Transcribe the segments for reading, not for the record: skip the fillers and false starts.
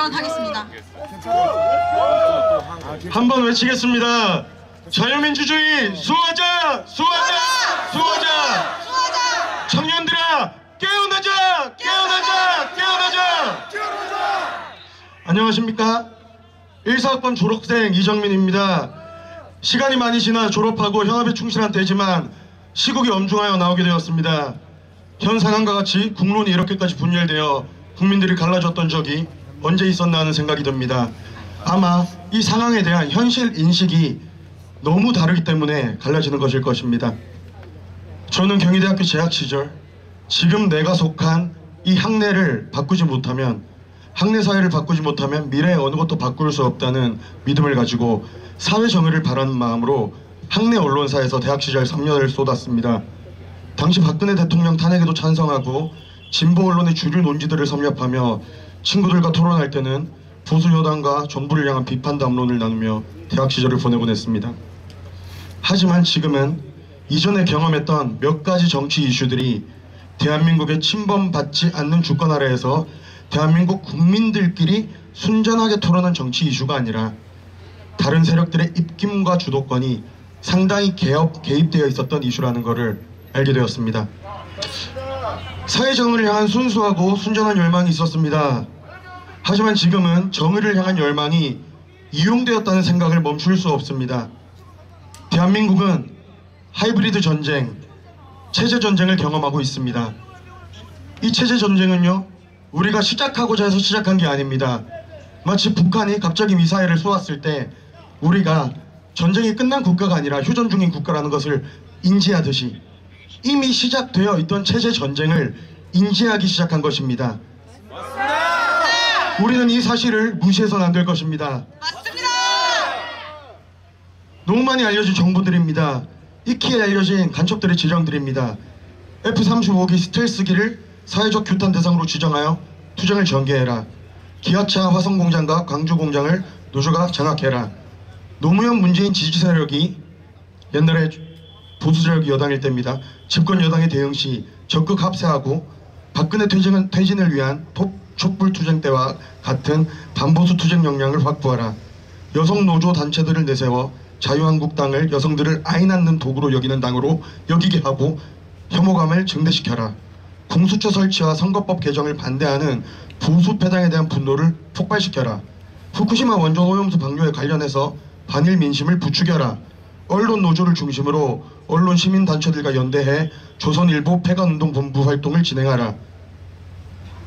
발언하겠습니다. 한번 외치겠습니다. 자유민주주의 수호하자! 수호하자! 수호하자! 수호하자! 청년들아 깨어나자! 깨어나자! 깨어나자! 안녕하십니까? 1사학번 졸업생 이정민입니다. 시간이 많이 지나 졸업하고 현업에 충실한 때지만 시국이 엄중하여 나오게 되었습니다. 현 상황과 같이 국론이 이렇게까지 분열되어 국민들이 갈라졌던 적이 언제 있었나 하는 생각이 듭니다. 아마 이 상황에 대한 현실 인식이 너무 다르기 때문에 갈라지는 것일 것입니다. 저는 경희대학교 재학 시절 지금 내가 속한 이 학내를 바꾸지 못하면, 학내 사회를 바꾸지 못하면 미래에 어느 것도 바꿀 수 없다는 믿음을 가지고 사회 정의를 바라는 마음으로 학내 언론사에서 대학 시절 3년을 쏟았습니다. 당시 박근혜 대통령 탄핵에도 찬성하고 진보 언론의 주류 논지들을 섭렵하며 친구들과 토론할 때는 보수 여당과 정부를 향한 비판 담론을 나누며 대학 시절을 보내곤 했습니다. 하지만 지금은 이전에 경험했던 몇 가지 정치 이슈들이 대한민국의 침범받지 않는 주권 아래에서 대한민국 국민들끼리 순전하게 토론한 정치 이슈가 아니라 다른 세력들의 입김과 주도권이 상당히 개입되어 있었던 이슈라는 것을 알게 되었습니다. 사회 정의를 향한 순수하고 순전한 열망이 있었습니다. 하지만 지금은 정의를 향한 열망이 이용되었다는 생각을 멈출 수 없습니다. 대한민국은 하이브리드 전쟁, 체제 전쟁을 경험하고 있습니다. 이 체제 전쟁은요, 우리가 시작하고자 해서 시작한 게 아닙니다. 마치 북한이 갑자기 미사일을 쏘았을 때 우리가 전쟁이 끝난 국가가 아니라 휴전 중인 국가라는 것을 인지하듯이 이미 시작되어 있던 체제 전쟁을 인지하기 시작한 것입니다. 맞습니다. 우리는 이 사실을 무시해서는 안 될 것입니다. 맞습니다. 너무 많이 알려진 정보들입니다. 익히에 알려진 간첩들의 지령들입니다. F-35기 스텔스기를 사회적 규탄 대상으로 지정하여 투쟁을 전개해라. 기아차 화성공장과 광주공장을 노조가 장악해라. 노무현 문재인 지지 세력이 옛날에 보수 세력이 여당일 때입니다. 집권 여당에 대응 시 적극 합세하고 박근혜 퇴진을 위한 촛불 투쟁 때와 같은 반보수 투쟁 역량을 확보하라. 여성 노조 단체들을 내세워 자유한국당을 여성들을 아이 낳는 도구로 여기는 당으로 여기게 하고 혐오감을 증대시켜라. 공수처 설치와 선거법 개정을 반대하는 보수 패당에 대한 분노를 폭발시켜라. 후쿠시마 원전 오염수 방류에 관련해서 반일 민심을 부추겨라. 언론 노조를 중심으로 언론 시민단체들과 연대해 조선일보 폐간운동본부 활동을 진행하라.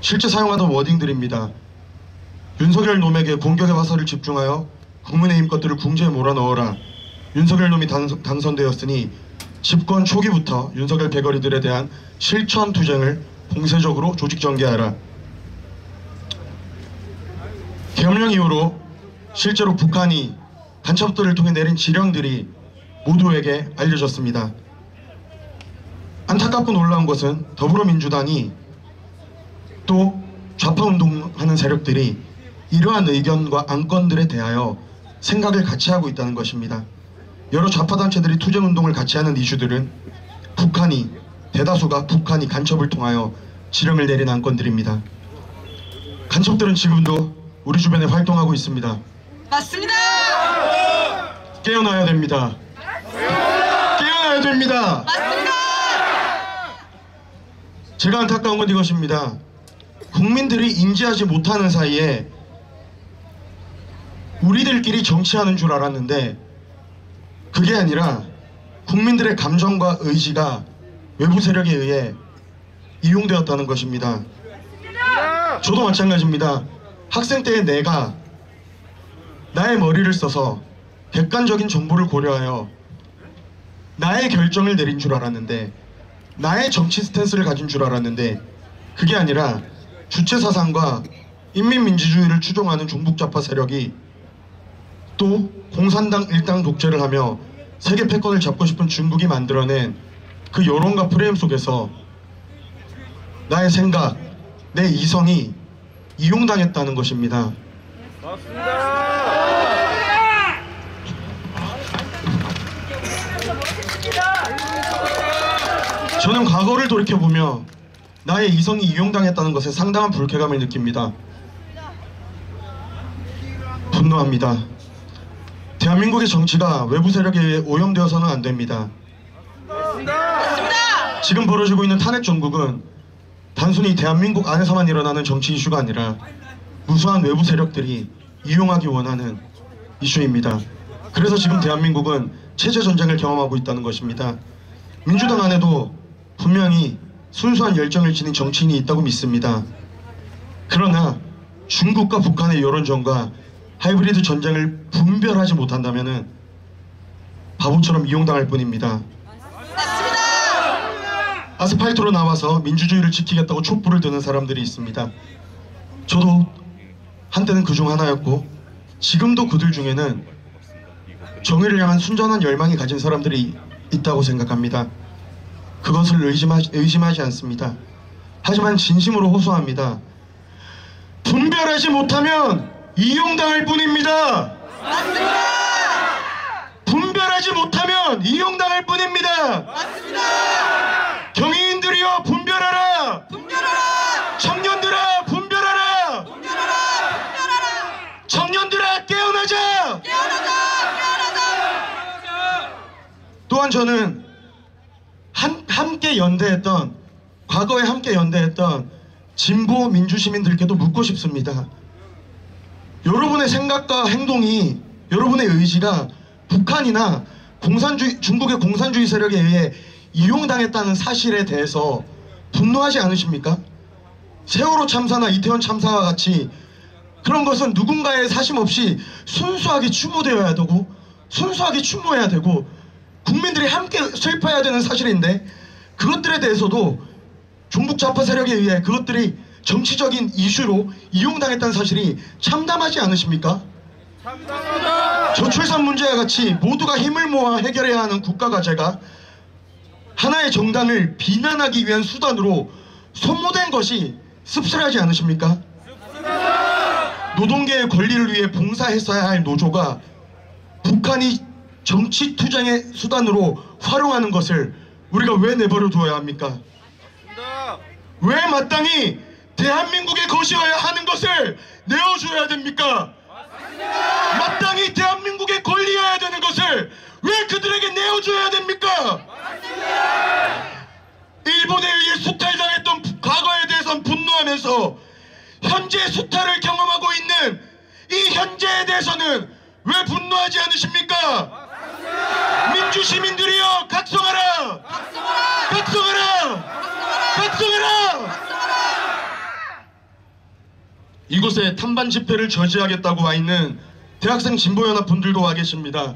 실제 사용하던 워딩들입니다. 윤석열 놈에게 공격의 화살을 집중하여 국민의힘 것들을 궁지에 몰아넣어라. 윤석열 놈이 당선되었으니 집권 초기부터 윤석열 배거리들에 대한 실천 투쟁을 공세적으로 조직 전개하라. 계엄령 이후로 실제로 북한이 간첩들을 통해 내린 지령들이 모두에게 알려졌습니다. 안타깝고 놀라운 것은 더불어민주당이 또 좌파운동하는 세력들이 이러한 의견과 안건들에 대하여 생각을 같이 하고 있다는 것입니다. 여러 좌파단체들이 투쟁운동을 같이 하는 이슈들은 대다수가 북한이 간첩을 통하여 지령을 내린 안건들입니다. 간첩들은 지금도 우리 주변에 활동하고 있습니다. 맞습니다. 깨어나야 됩니다. 깨어나야 됩니다. 맞습니다. 제가 안타까운 건 이것입니다. 국민들이 인지하지 못하는 사이에 우리들끼리 정치하는 줄 알았는데 그게 아니라 국민들의 감정과 의지가 외부 세력에 의해 이용되었다는 것입니다. 저도 마찬가지입니다. 학생 때의 내가 나의 머리를 써서 객관적인 정보를 고려하여 나의 결정을 내린 줄 알았는데, 나의 정치 스탠스를 가진 줄 알았는데 그게 아니라 주체사상과 인민민주주의를 추종하는 종북좌파 세력이 또 공산당 일당 독재를 하며 세계 패권을 잡고 싶은 중국이 만들어낸 그 여론과 프레임 속에서 나의 생각, 내 이성이 이용당했다는 것입니다. 맞습니다. 저는 과거를 돌이켜보며 나의 이성이 이용당했다는 것에 상당한 불쾌감을 느낍니다. 분노합니다. 대한민국의 정치가 외부 세력에 의해 오염되어서는 안 됩니다. 지금 벌어지고 있는 탄핵 정국은 단순히 대한민국 안에서만 일어나는 정치 이슈가 아니라 무수한 외부 세력들이 이용하기 원하는 이슈입니다. 그래서 지금 대한민국은 체제 전쟁을 경험하고 있다는 것입니다. 민주당 안에도 분명히 순수한 열정을 지닌 정치인이 있다고 믿습니다. 그러나 중국과 북한의 여론전과 하이브리드 전쟁을 분별하지 못한다면 바보처럼 이용당할 뿐입니다. 아스팔트로 나와서 민주주의를 지키겠다고 촛불을 드는 사람들이 있습니다. 저도 한때는 그중 하나였고 지금도 그들 중에는 정의를 향한 순전한 열망이 가진 사람들이 있다고 생각합니다. 그것을 의심하지 않습니다. 하지만 진심으로 호소합니다. 분별하지 못하면 이용당할 뿐입니다. 맞습니다. 분별하지 못하면 이용당할 뿐입니다. 맞습니다. 경위인들이여 분별하라. 분별하라. 청년들아 분별하라. 분별하라. 분별하라. 청년들아 깨어나자. 깨어나자. 깨어나자. 또한 저는 함께 연대했던 과거에 함께 연대했던 진보 민주시민들께도 묻고 싶습니다. 여러분의 생각과 행동이 여러분의 의지가 북한이나 중국의 공산주의 세력에 의해 이용당했다는 사실에 대해서 분노하지 않으십니까? 세월호 참사나 이태원 참사와 같이 그런 것은 누군가의 사심 없이 순수하게 추모되어야 되고 순수하게 추모해야 되고 국민들이 함께 슬퍼해야 되는 사실인데 그것들에 대해서도 종북 좌파 세력에 의해 그것들이 정치적인 이슈로 이용당했다는 사실이 참담하지 않으십니까? 저출산 문제와 같이 모두가 힘을 모아 해결해야 하는 국가과제가 하나의 정당을 비난하기 위한 수단으로 소모된 것이 씁쓸하지 않으십니까? 노동계의 권리를 위해 봉사했어야 할 노조가 북한이 정치 투쟁의 수단으로 활용하는 것을 우리가 왜 내버려 두어야 합니까? 왜 마땅히 대한민국의 것이어야 하는 것을 내어줘야 됩니까? 마땅히 대한민국의 권리여야 되는 것을 왜 그들에게 내어줘야 됩니까? 일본에 의해 수탈당했던 과거에 대해선 분노하면서 현재 수탈을 경험하고 있는 이 현재에 대해서는 왜 분노하지 않으십니까? 민주시민들이여 각성하라! 각성하라! 각성하라! 이곳에 탄반 집회를 저지하겠다고 와 있는 대학생 진보연합 분들도 와 계십니다.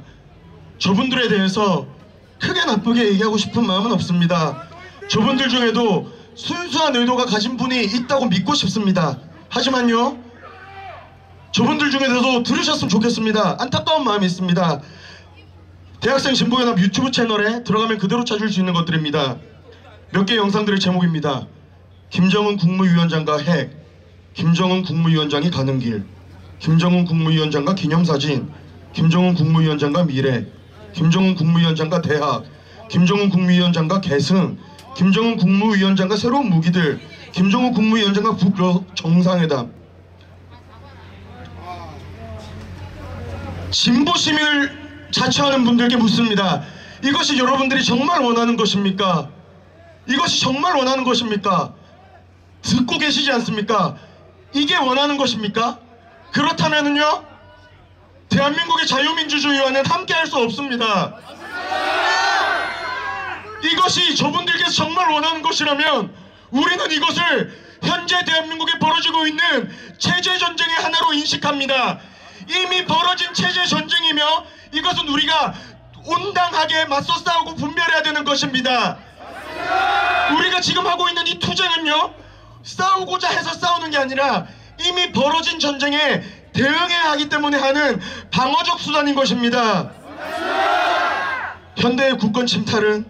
저분들에 대해서 크게 나쁘게 얘기하고 싶은 마음은 없습니다. 저분들 중에도 순수한 의도가 가진 분이 있다고 믿고 싶습니다. 하지만요, 저분들 중에서도 들으셨으면 좋겠습니다. 안타까운 마음이 있습니다. 대학생 진보연합 유튜브 채널에 들어가면 그대로 찾을 수 있는 것들입니다. 몇 개의 영상들의 제목입니다. 김정은 국무위원장과 핵, 김정은 국무위원장이 가는 길, 김정은 국무위원장과 기념사진, 김정은 국무위원장과 미래, 김정은 국무위원장과 대학, 김정은 국무위원장과 계승, 김정은 국무위원장과 새로운 무기들, 김정은 국무위원장과 북러 정상회담. 진보 시민을 자처하는 분들께 묻습니다. 이것이 여러분들이 정말 원하는 것입니까? 이것이 정말 원하는 것입니까? 듣고 계시지 않습니까? 이게 원하는 것입니까? 그렇다면요, 대한민국의 자유민주주의와는 함께할 수 없습니다. 이것이 저분들께서 정말 원하는 것이라면 우리는 이것을 현재 대한민국에 벌어지고 있는 체제 전쟁의 하나로 인식합니다. 이미 벌어진 체제 전쟁이며 이것은 우리가 온당하게 맞서 싸우고 분별해야 되는 것입니다. 우리가 지금 하고 있는 이 투쟁은요, 싸우고자 해서 싸우는 게 아니라 이미 벌어진 전쟁에 대응해야 하기 때문에 하는 방어적 수단인 것입니다. 현대의 국권 침탈은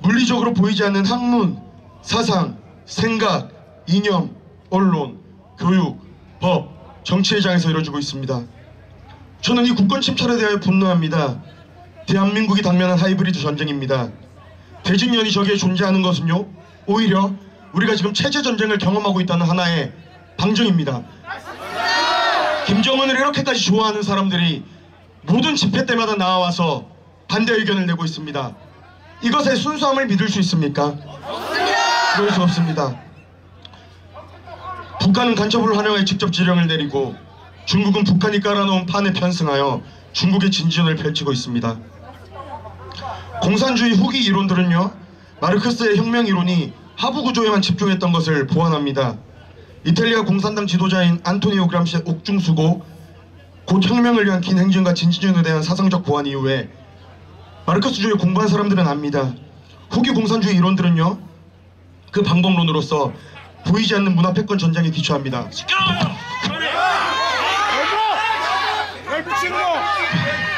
물리적으로 보이지 않는 학문, 사상, 생각, 이념, 언론, 교육, 법, 정치의 장에서 이루어지고 있습니다. 저는 이 국권 침탈에 대하여 분노합니다. 대한민국이 당면한 하이브리드 전쟁입니다. 대직년이 저기에 존재하는 것은요, 오히려 우리가 지금 체제 전쟁을 경험하고 있다는 하나의 방증입니다. 김정은을 이렇게까지 좋아하는 사람들이 모든 집회 때마다 나와서 반대 의견을 내고 있습니다. 이것의 순수함을 믿을 수 있습니까? 그럴 수 없습니다. 북한은 간첩을 활용해 직접 지령을 내리고 중국은 북한이 깔아놓은 판에 편승하여 중국의 진지전을 펼치고 있습니다. 공산주의 후기 이론들은요, 마르크스의 혁명 이론이 하부 구조에만 집중했던 것을 보완합니다. 이탈리아 공산당 지도자인 안토니오 그람시의 옥중수고 곧 혁명을 위한 긴 행진과 진지전에 대한 사상적 보완 이후에 마르크스주의 공부한 사람들은 압니다. 후기 공산주의 이론들은요, 그 방법론으로서 보이지 않는 문화 패권 전쟁에 기초합니다.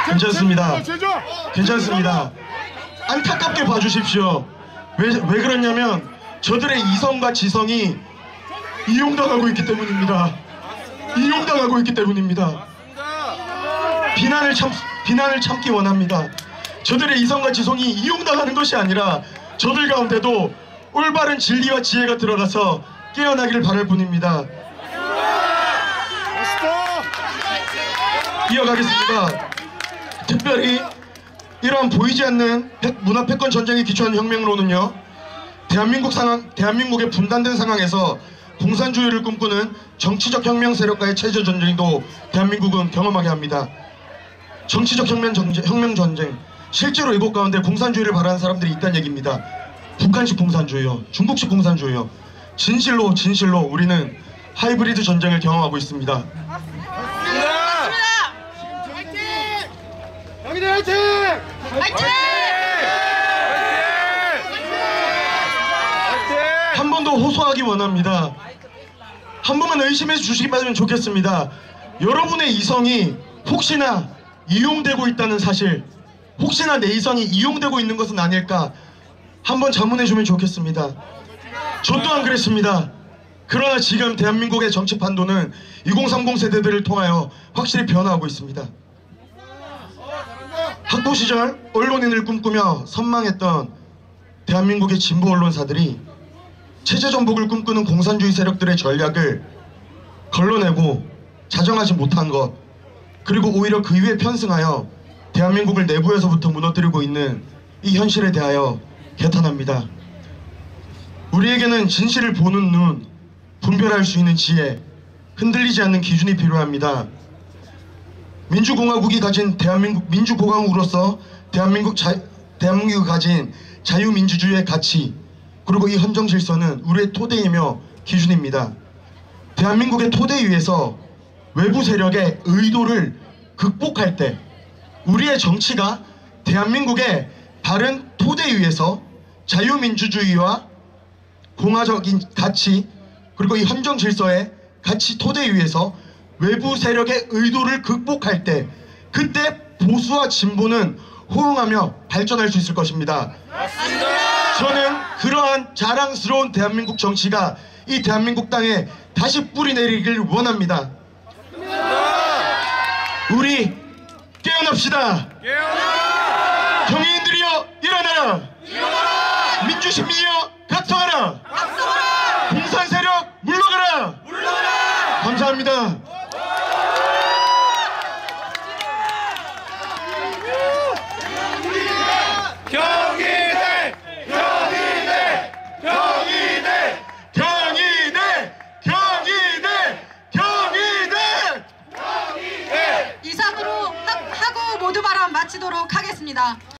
괜찮습니다. 괜찮습니다. 안타깝게 봐주십시오. 왜 그러냐면 저들의 이성과 지성이 이용당하고 있기 때문입니다. 이용당하고 있기 때문입니다. 비난을 참기 원합니다. 저들의 이성과 지성이 이용당하는 것이 아니라 저들 가운데도 올바른 진리와 지혜가 들어가서 깨어나기를 바랄 뿐입니다. 이어가겠습니다. 특별히 이러한 보이지 않는 문화 패권 전쟁에 기초한 혁명론은요, 대한민국의 분단된 상황에서 공산주의를 꿈꾸는 정치적 혁명 세력과의 체제 전쟁도 대한민국은 경험하게 합니다. 정치적 혁명 전쟁, 실제로 이곳 가운데 공산주의를 바라는 사람들이 있다는 얘기입니다. 북한식 공산주의요, 중국식 공산주의요. 진실로 우리는 하이브리드 전쟁을 경험하고 있습니다. 경희대 화이팅! 화이팅! 한 번 더 호소하기 원합니다. 한 번만 의심해 주시기 좋겠습니다. 여러분의 이성이 혹시나 이용되고 있다는 사실, 혹시나 내 이성이 이용되고 있는 것은 아닐까 한번 자문해 주면 좋겠습니다. 저 또한 그랬습니다. 그러나 지금 대한민국의 정치 판도는 2030 세대들을 통하여 확실히 변화하고 있습니다. 학부 시절 언론인을 꿈꾸며 선망했던 대한민국의 진보 언론사들이 체제 전복을 꿈꾸는 공산주의 세력들의 전략을 걸러내고 자정하지 못한 것, 그리고 오히려 그 위에 편승하여 대한민국을 내부에서부터 무너뜨리고 있는 이 현실에 대하여 개탄합니다. 우리에게는 진실을 보는 눈, 분별할 수 있는 지혜, 흔들리지 않는 기준이 필요합니다. 민주공화국이 가진 민주공화국으로서 대한민국이 가진 자유민주주의의 가치, 그리고 이 헌정 질서는 우리의 토대이며 기준입니다. 대한민국의 토대 위에서 외부 세력의 의도를 극복할 때 우리의 정치가 대한민국의 바른 토대 위에서 자유민주주의와 공화적인 가치, 그리고 이 헌정 질서의 가치 토대 위에서 외부 세력의 의도를 극복할 때, 그때 보수와 진보는 호응하며 발전할 수 있을 것입니다. 저는 그러한 자랑스러운 대한민국 정치가 이 대한민국 땅에 다시 뿌리 내리길 원합니다. 우리 깨어납시다. 경위인들이여 일어나라. 민주시민이여 각성하라. 공산 세력 물러가라. 감사합니다. 이상으로 하고 모두 발언 마치도록 하겠습니다.